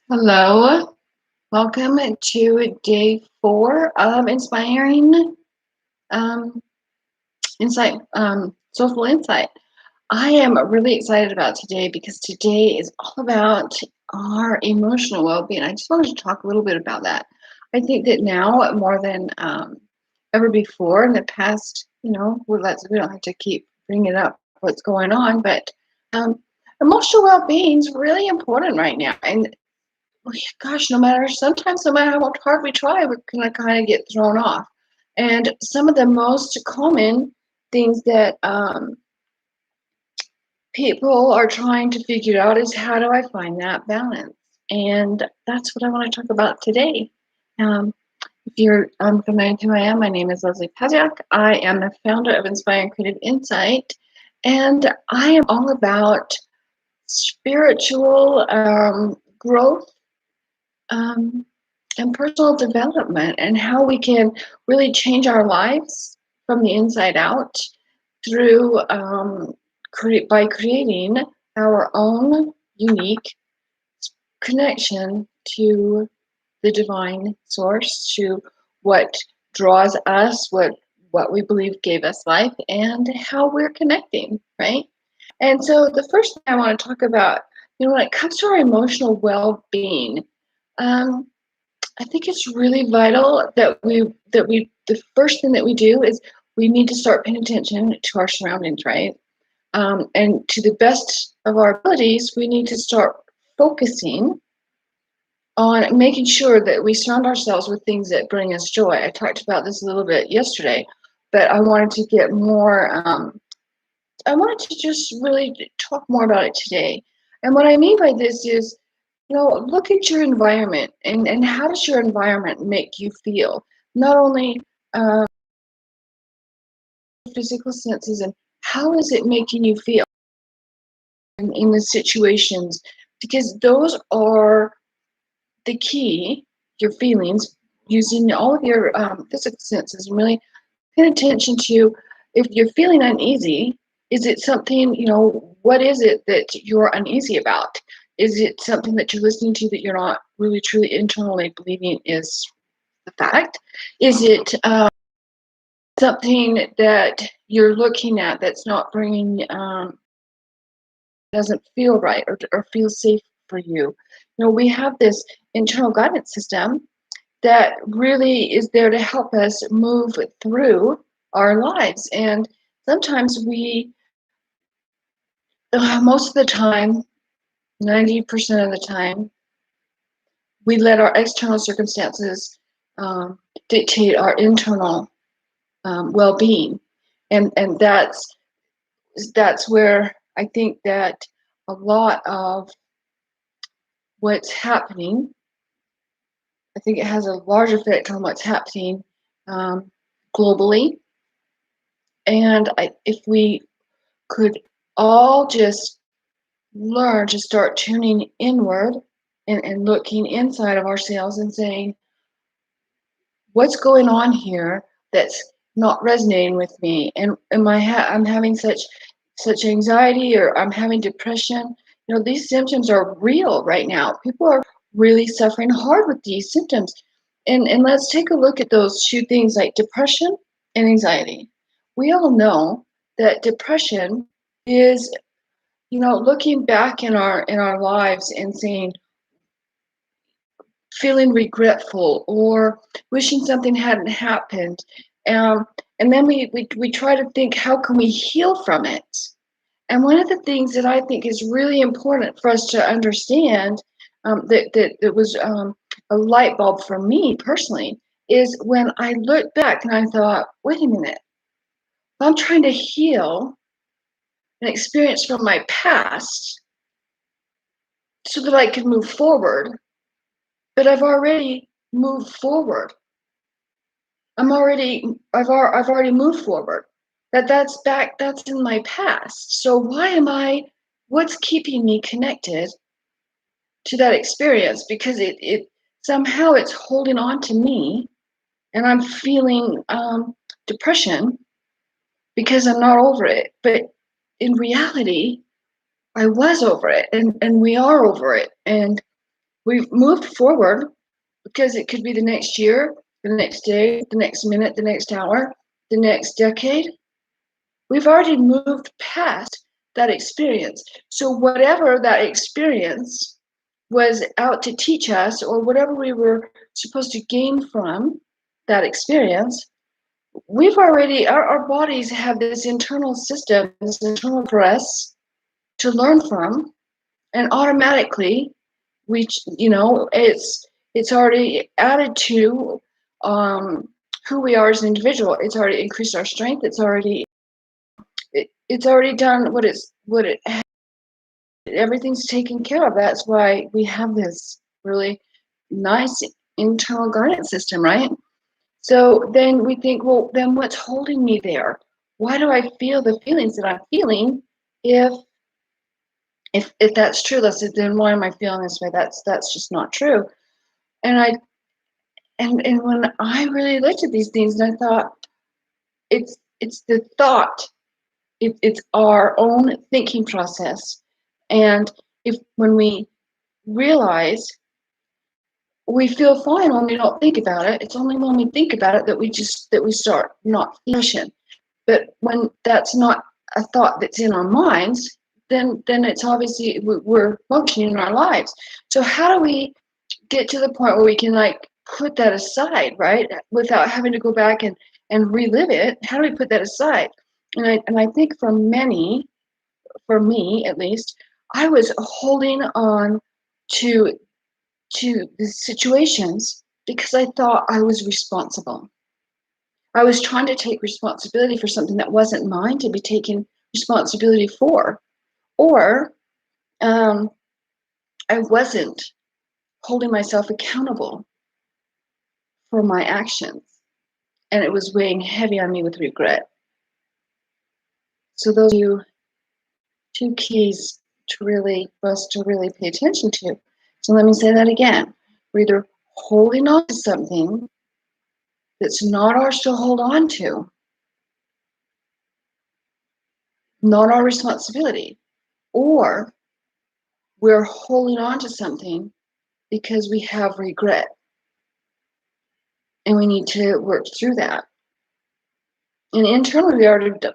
Hello, welcome to day 4 of Inspiring um, Insight, Soulful Insight. I am really excited about today because today is all about our emotional well-being. I just wanted to talk a little bit about that. I think that now more than ever before in the past, we don't have to keep bringing up what's going on, but um, emotional well-being is really important right now. And gosh, no matter how hard we try, we're gonna kind of get thrown off. And some of the most common things that people are trying to figure out is how do I find that balance? And that's what I want to talk about today. Um, if you're unfamiliar with who I am, my name is Lesley-Pazdzioch. I am the founder of Inspiring Creative Insight, and I am all about spiritual growth um, and personal development and how we can really change our lives from the inside out through by creating our own unique connection to the divine source, to what draws us, what we believe gave us life, and how we're connecting, right? And so the first thing I want to talk about, when it comes to our emotional well-being, um, I think it's really vital that we the first thing that we do is we need to start paying attention to our surroundings, right? And to the best of our abilities, we need to start focusing on making sure that we surround ourselves with things that bring us joy. I talked about this a little bit yesterday, but I wanted to get more. I wanted to just really talk more about it today. And what I mean by this is, look at your environment and how does your environment make you feel? Not only uh, physical senses, and how is it making you feel in the situations? Because those are the key, your feelings, using all of your physical senses and really paying attention to if you're feeling uneasy, is it something, what is it that you're uneasy about? Is it something that you're listening to that you're not really truly internally believing is the fact? Is it something that you're looking at that's not bringing, doesn't feel right or feel safe for you? We have this internal guidance system that really is there to help us move through our lives. And sometimes most of the time, 90% of the time, we let our external circumstances dictate our internal well-being. And that's where I think that a lot of what's happening, I think it has a large effect on what's happening um, globally. And if we could all just learn to start tuning inward and looking inside of ourselves and saying, what's going on here that's not resonating with me? And I'm having such anxiety, or I'm having depression. These symptoms are real right now. People are really suffering hard with these symptoms. And let's take a look at those two things, like depression and anxiety. We all know that depression is, looking back in our lives and saying, feeling regretful or wishing something hadn't happened. Um, and then we try to think, how can we heal from it? And one of the things that I think is really important for us to understand, that was a light bulb for me personally, is when I looked back and I thought, wait a minute, I'm trying to heal an experience from my past so that I can move forward, but I've already moved forward. I've already moved forward. That's in my past. So what's keeping me connected to that experience? Because it somehow it's holding on to me, and I'm feeling depression because I'm not over it. But in reality, I was over it, and we are over it. And We've moved forward because it could be the next year, the next day, the next minute, the next hour, the next decade. We've already moved past that experience. So whatever that experience was out to teach us, or whatever we were supposed to gain from that experience, we've already, our bodies have this internal system, this internal press to learn from, and automatically we, it's already added to who we are as an individual. It's already increased our strength. It's already done everything's taken care of. That's why we have this really nice internal guidance system, right? So then we think, well, then what's holding me there? Why do I feel the feelings that I'm feeling? If that's true, then why am I feeling this way? That's just not true. And when I really looked at these things, and I thought, it's the thought. It's our own thinking process. And when we realize, we feel fine when we don't think about it. It's only when we think about it that we start not feeling. But when that's not a thought that's in our minds, then it's obviously we're functioning in our lives. So how do we get to the point where we can put that aside, right? Without having to go back and relive it. How do we put that aside? And I think for me at least, I was holding on to the situations because I thought I was responsible. I was trying to take responsibility for something that wasn't mine to be taken responsibility for. Or I wasn't holding myself accountable for my actions. And it was weighing heavy on me with regret. So those are two keys for us to really pay attention to. So let me say that again. We're either holding on to something that's not ours to hold on to, not our responsibility, or we're holding on to something because we have regret and we need to work through that. And internally,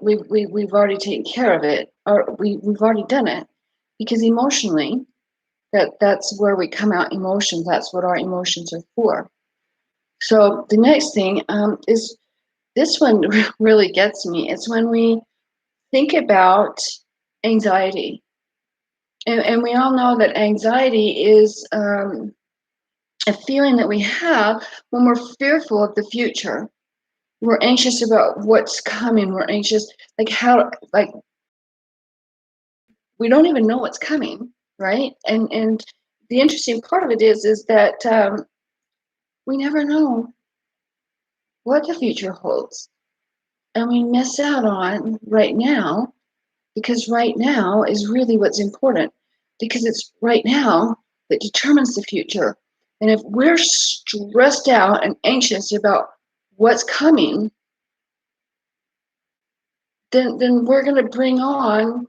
we've already taken care of it, or we've already done it, because emotionally, that's where we come out emotions. That's what our emotions are for. So the next thing is, this one really gets me. It's when we think about anxiety. And we all know that anxiety is a feeling that we have when we're fearful of the future. We're anxious about what's coming. We're anxious, we don't even know what's coming, right? And the interesting part of it is that we never know what the future holds. And we miss out on right now, because right now is really what's important, because it's right now that determines the future. And if we're stressed out and anxious about what's coming, then we're going to bring on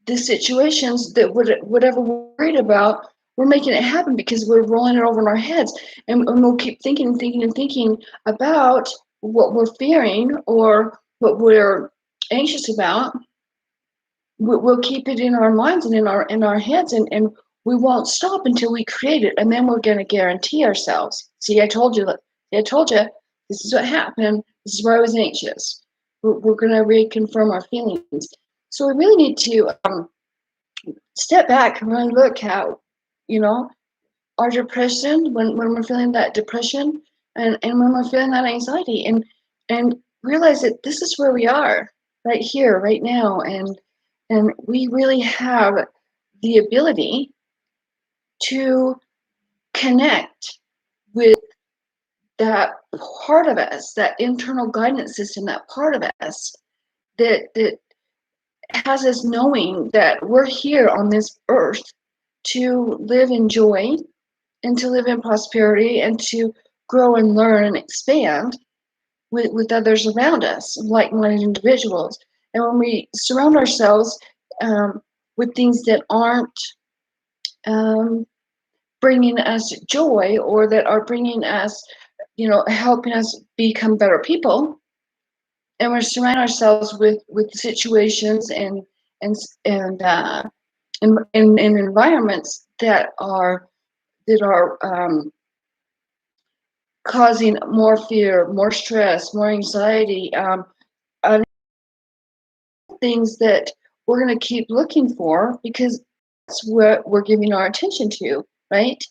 the situations that whatever we're worried about, we're making it happen because we're rolling it over in our heads. And we'll keep thinking and thinking and thinking about what we're fearing or what we're anxious about. We'll keep it in our minds and in our heads, and we won't stop until we create it. And then we're going to guarantee ourselves, see, I told you, this is what happened. This is where I was anxious. We're going to reconfirm our feelings. So we really need to step back and really look at, our depression, when we're feeling that depression, and when we're feeling that anxiety, and realize that this is where we are, right here, right now, and we really have the ability to connect with that part of us, that internal guidance system, that part of us that has us knowing that we're here on this earth to live in joy and to live in prosperity and to grow and learn and expand with others around us, like-minded individuals. And when we surround ourselves with things that aren't um, bringing us joy, or that are bringing us, helping us become better people. And we're surrounding ourselves with situations and and uh, in environments that are causing more fear, more stress, more anxiety, things that we're going to keep looking for because that's what we're giving our attention to, right?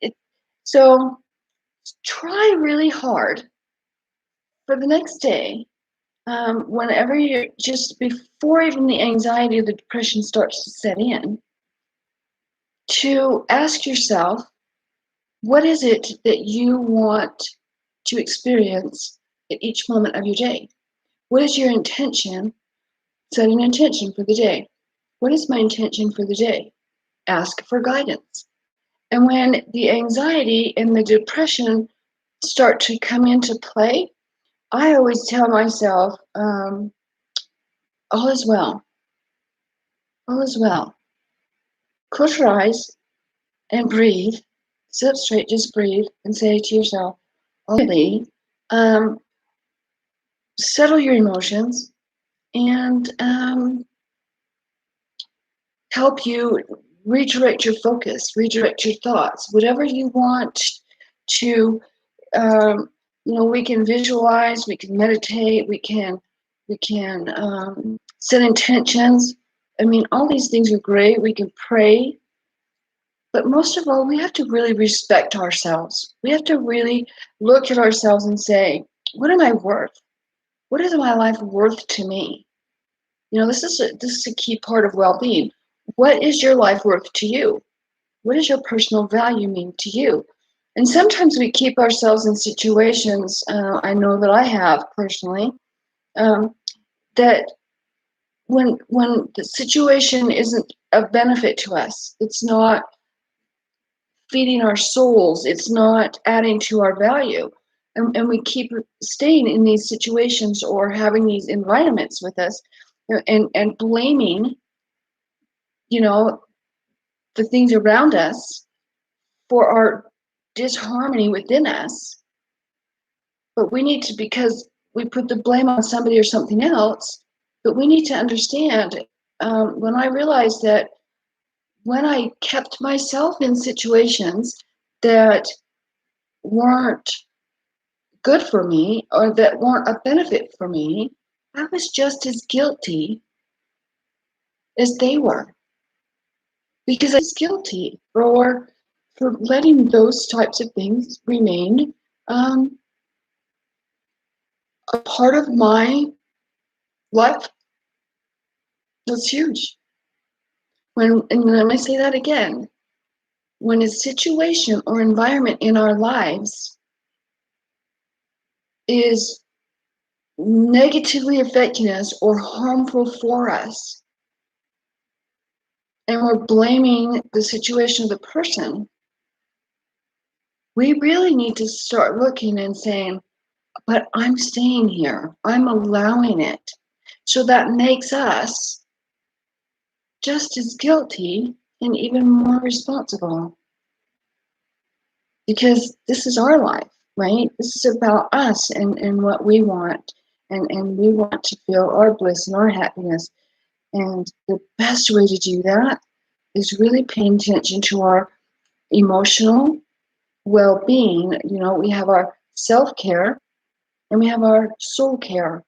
It, so try really hard for the next day, whenever you're just before even the anxiety or the depression starts to set in, to ask yourself, what is it that you want to experience at each moment of your day? What is your intention? Set an intention for the day. What is my intention for the day? Ask for guidance. And when the anxiety and the depression start to come into play, I always tell myself, all is well. All is well. Close your eyes and breathe. Sit up straight, just breathe, and say to yourself, okay, settle your emotions and help you redirect your focus, redirect your thoughts, whatever you want to. We can visualize, we can meditate, we can set intentions. I mean, all these things are great. We can pray, but most of all, we have to really respect ourselves. We have to really look at ourselves and say, "What am I worth? What is my life worth to me?" This is a key part of well-being. What is your life worth to you? What does your personal value mean to you? And sometimes we keep ourselves in situations, I know that I have personally, that when the situation isn't of benefit to us, it's not feeding our souls, it's not adding to our value. And we keep staying in these situations or having these environments with us, and blaming, you know, the things around us for our disharmony within us. But we need to, because we put the blame on somebody or something else, but we need to understand, when I realized that when I kept myself in situations that weren't good for me or that weren't a benefit for me, I was just as guilty as they were, because I was guilty for letting those types of things remain, a part of my life. That's huge. And let me say that again. When a situation or environment in our lives is negatively affecting us or harmful for us, and we're blaming the situation of the person, we really need to start looking and saying, but I'm staying here. I'm allowing it. So that makes us just as guilty and even more responsible, because this is our life, right? This is about us and what we want. And we want to feel our bliss and our happiness. And the best way to do that is really paying attention to our emotional well-being. We have our self-care and we have our soul care.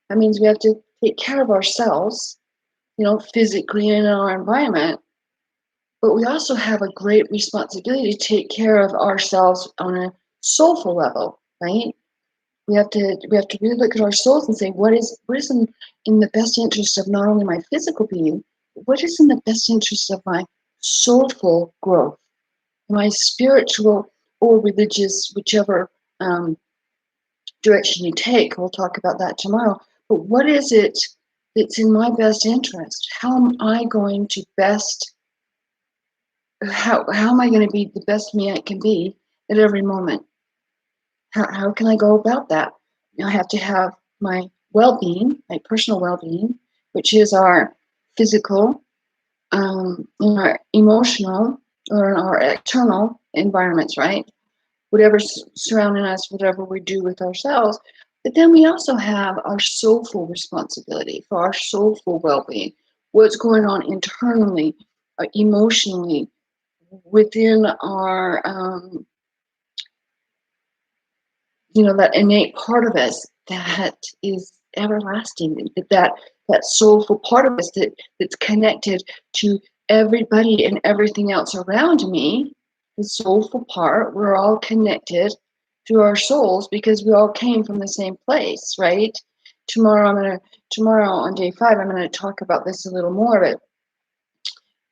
That means we have to take care of ourselves, physically and in our environment. But we also have a great responsibility to take care of ourselves on a soulful level, right? We have to really look at our souls and say, what is in the best interest of not only my physical being, but what is in the best interest of my soulful growth, my spiritual or religious, whichever direction you take. We'll talk about that tomorrow. But what is it that's in my best interest? How am I going to how am I going to be the best me I can be at every moment? How can I go about that? I have to have my well-being, my personal well-being, which is our physical, our emotional, or in our external environments, right? Whatever's surrounding us, whatever we do with ourselves. But then we also have our soulful responsibility for our soulful well-being, what's going on internally, emotionally, within our, that innate part of us that is everlasting, that soulful part of us that's connected to everybody and everything else around me. The soulful part, we're all connected through our souls because we all came from the same place, right? Tomorrow on day 5, I'm gonna talk about this a little more, but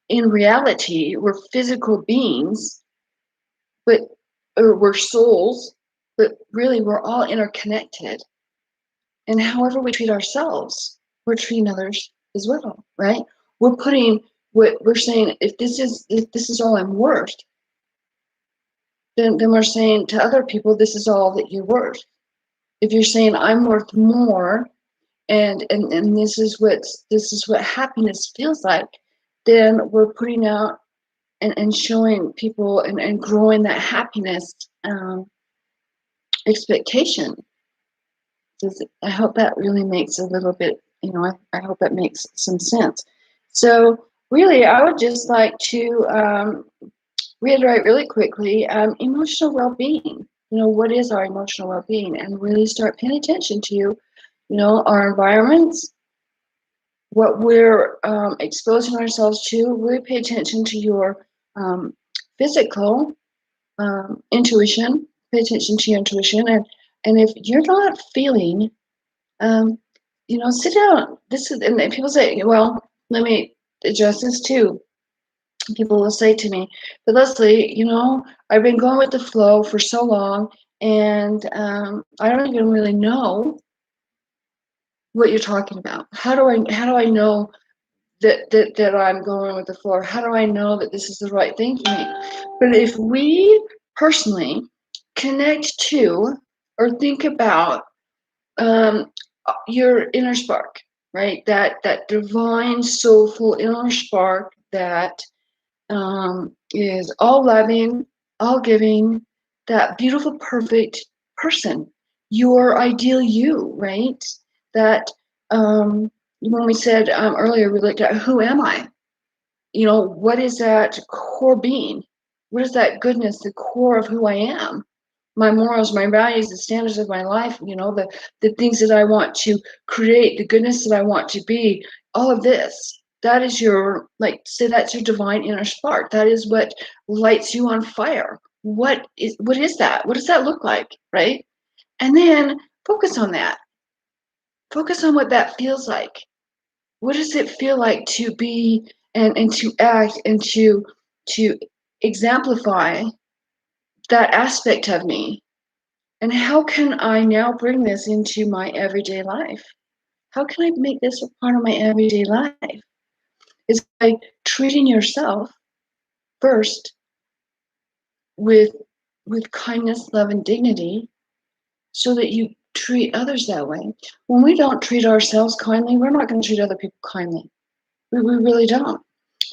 in reality, we're physical beings, but or we're souls, but really we're all interconnected. And however we treat ourselves, we're treating others as well, right? We're putting what we're saying, if this is all I'm worth, then we're saying to other people, this is all that you're worth. If you're saying I'm worth more, and this is what happiness feels like, then we're putting out and showing people and growing that happiness expectation. I hope that really makes a little bit, I hope that makes some sense. So really, I would just like to reiterate really quickly, emotional well-being. What is our emotional well-being? And really start paying attention to, our environments, what we're exposing ourselves to. Really pay attention to your physical intuition. Pay attention to your intuition. And if you're not feeling sit down. And people say, well, let me address this too. People will say to me, but Lesley, I've been going with the flow for so long, and I don't even really know what you're talking about. How do I know that I'm going with the flow? How do I know that this is the right thing for me? But if we personally connect to or think about your inner spark, right? That divine, soulful inner spark that is all loving, all giving, that beautiful, perfect person, your ideal you, right? That when we said earlier, we looked at who am I? What is that core being? What is that goodness, the core of who I am? My morals, my values, the standards of my life, the things that I want to create, the goodness that I want to be, all of this. That is that's your divine inner spark. That is what lights you on fire. What is that? What does that look like? Right? And then focus on that. Focus on what that feels like. What does it feel like to be and to act and to exemplify that aspect of me? And how can I now bring this into my everyday life? How can I make this a part of my everyday life? It's by treating yourself first with kindness, love, and dignity, so that you treat others that way. When we don't treat ourselves kindly, we're not going to treat other people kindly. We really don't.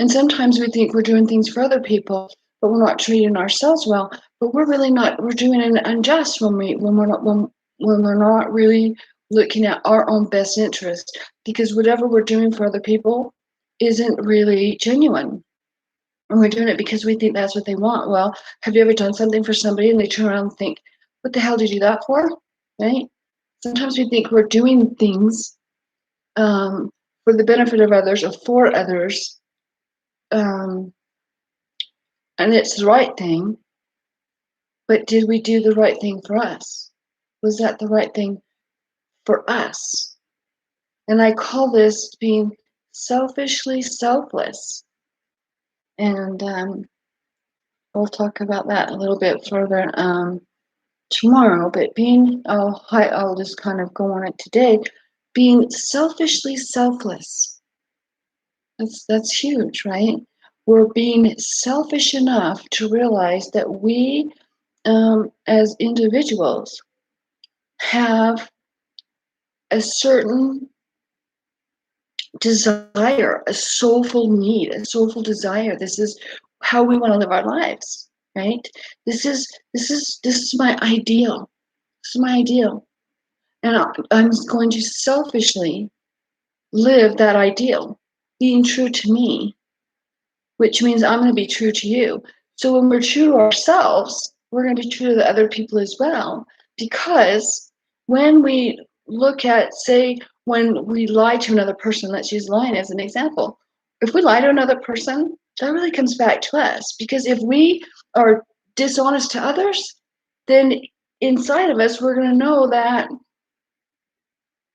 And sometimes we think we're doing things for other people, but we're not treating ourselves well. But we're really not. We're doing an unjust when we're not really looking at our own best interest, because whatever we're doing for other people isn't really genuine. And we're doing it because we think that's what they want. Well, have you ever done something for somebody and they turn around and think, what the hell did you do that for? Right? Sometimes we think we're doing things for the benefit of others or for others, and it's the right thing, but did we do the right thing for us? Was that the right thing for us? And I call this being selfishly selfless. And we'll talk about that a little bit further tomorrow, but I'll just kind of go on it today. Being selfishly selfless. That's huge, right? We're being selfish enough to realize that we, as individuals, have a certain desire, a soulful need, a soulful desire. This is how we want to live our lives, right? This is my ideal. This is my ideal. And I'm going to selfishly live that ideal, being true to me, which means I'm going to be true to you. So when we're true to ourselves, we're going to be true to the other people as well. Because when we look at, say, when we lie to another person, let's use lying as an example. If we lie to another person, that really comes back to us. Because if we are dishonest to others, then inside of us, we're going to know that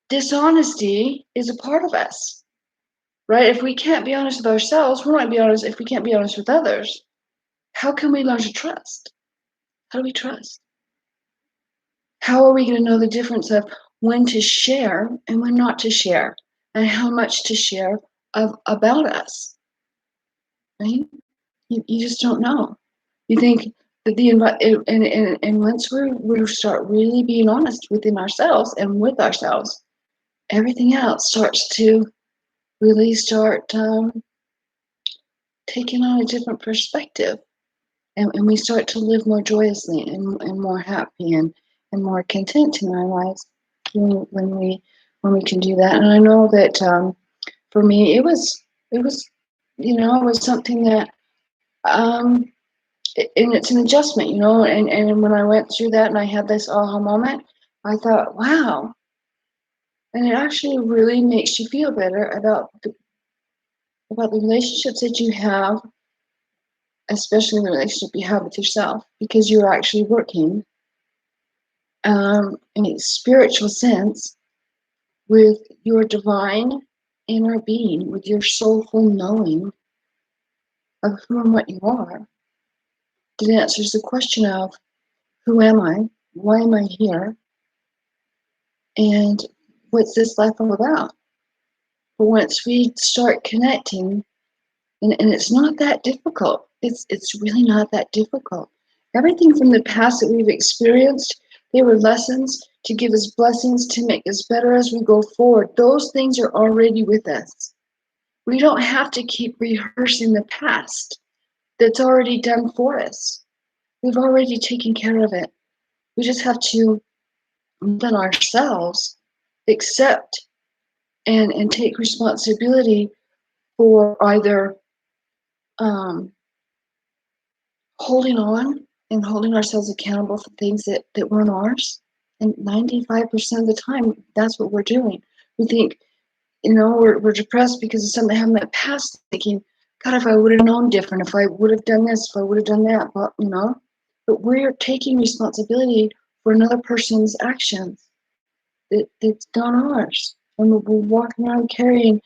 dishonesty is a part of us, right? If we can't be honest with ourselves, we're not going to be honest. If we can't be honest with others, how can we learn to trust? How do we trust? How are we going to know the difference of when to share and when not to share, and how much to share about us, right? You just don't know. You think that and once we start really being honest within ourselves and with ourselves, everything else starts to really start taking on a different perspective. And we start to live more joyously and more happy and more content in our lives when we can do that. And I know that for me it was it was something that and it's an adjustment, and when I went through that and I had this aha moment, I thought, wow. And it actually really makes you feel better about the relationships that you have, especially the relationship you have with yourself, because you're actually working in a spiritual sense with your divine inner being, with your soulful knowing of who and what you are. That answers the question of who am I? Why am I here? And what's this life all about? But once we start connecting, and it's not that difficult. It's really not that difficult. Everything from the past that we've experienced, they were lessons to give us blessings to make us better as we go forward. Those things are already with us. We don't have to keep rehearsing the past that's already done for us. We've already taken care of it. We just have to let ourselves accept and take responsibility for either holding on and holding ourselves accountable for things that weren't ours. And 95% of the time, that's what we're doing. We think, we're depressed because of something that happened in the past, thinking, God, if I would have known different, if I would have done this, if I would have done that, but we're taking responsibility for another person's actions that's not ours. And we're walking around carrying,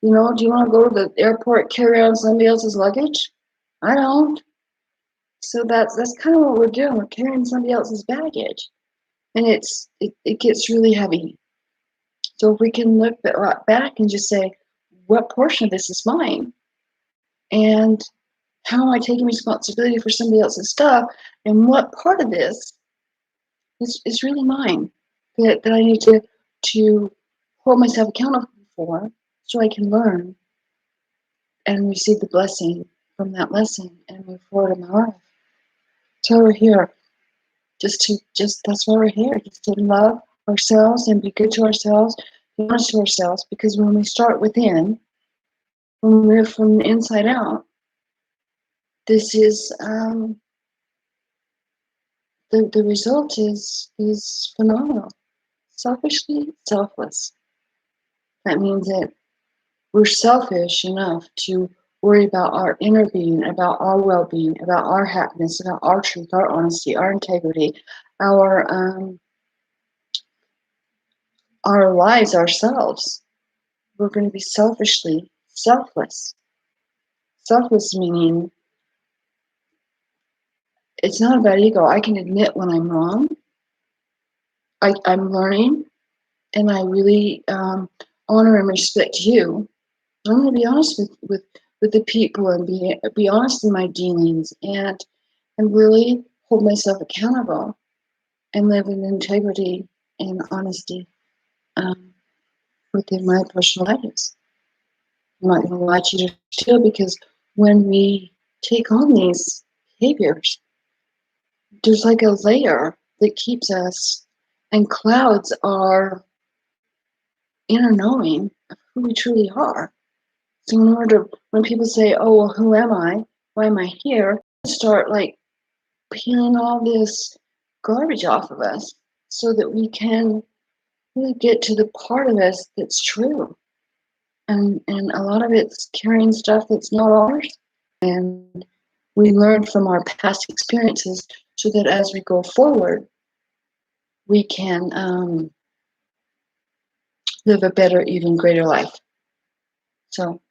do you want to go to the airport, carry on somebody else's luggage? I don't. So that's kind of what we're doing. We're carrying somebody else's baggage, and it gets really heavy. So if we can look back and just say, what portion of this is mine, and how am I taking responsibility for somebody else's stuff, and what part of this is really mine that I need to hold myself accountable for, so I can learn and receive the blessing from that lesson and move forward in my life. So we're here. That's why we're here, just to love ourselves and be good to ourselves, be honest to ourselves, because when we start within, when we live from the inside out, this is the result is phenomenal. Selfishly selfless. That means that we're selfish enough to worry about our inner being, about our well-being, about our happiness, about our truth, our honesty, our integrity, our lives, ourselves. We're going to be selfishly selfless. Selfless meaning it's not about ego. I can admit when I'm wrong. I'm learning, and I really honor and respect you. I'm going to be honest with the people and be honest in my dealings and really hold myself accountable and live in integrity and honesty within my personal lives. I'm not going to lie to you still, because when we take on these behaviors. There's like a layer that keeps us and clouds our inner knowing of who we truly are. So in order, when people say, oh, well, who am I? Why am I here? Start like peeling all this garbage off of us so that we can really get to the part of us that's true. And a lot of it's carrying stuff that's not ours. And we learn from our past experiences so that as we go forward, we can live a better, even greater life. So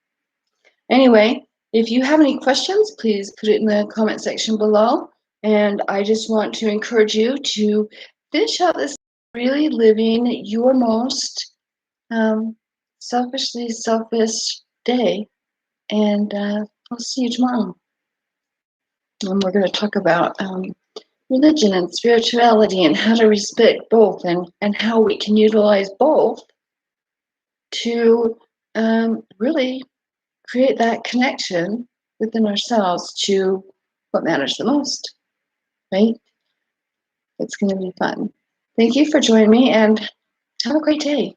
anyway, if you have any questions, please put it in the comment section below. And I just want to encourage you to finish out this really living your most selfishly selfish day. And I'll see you tomorrow. And we're going to talk about religion and spirituality and how to respect both and how we can utilize both to really create that connection within ourselves to what matters the most, right? It's going to be fun. Thank you for joining me and have a great day.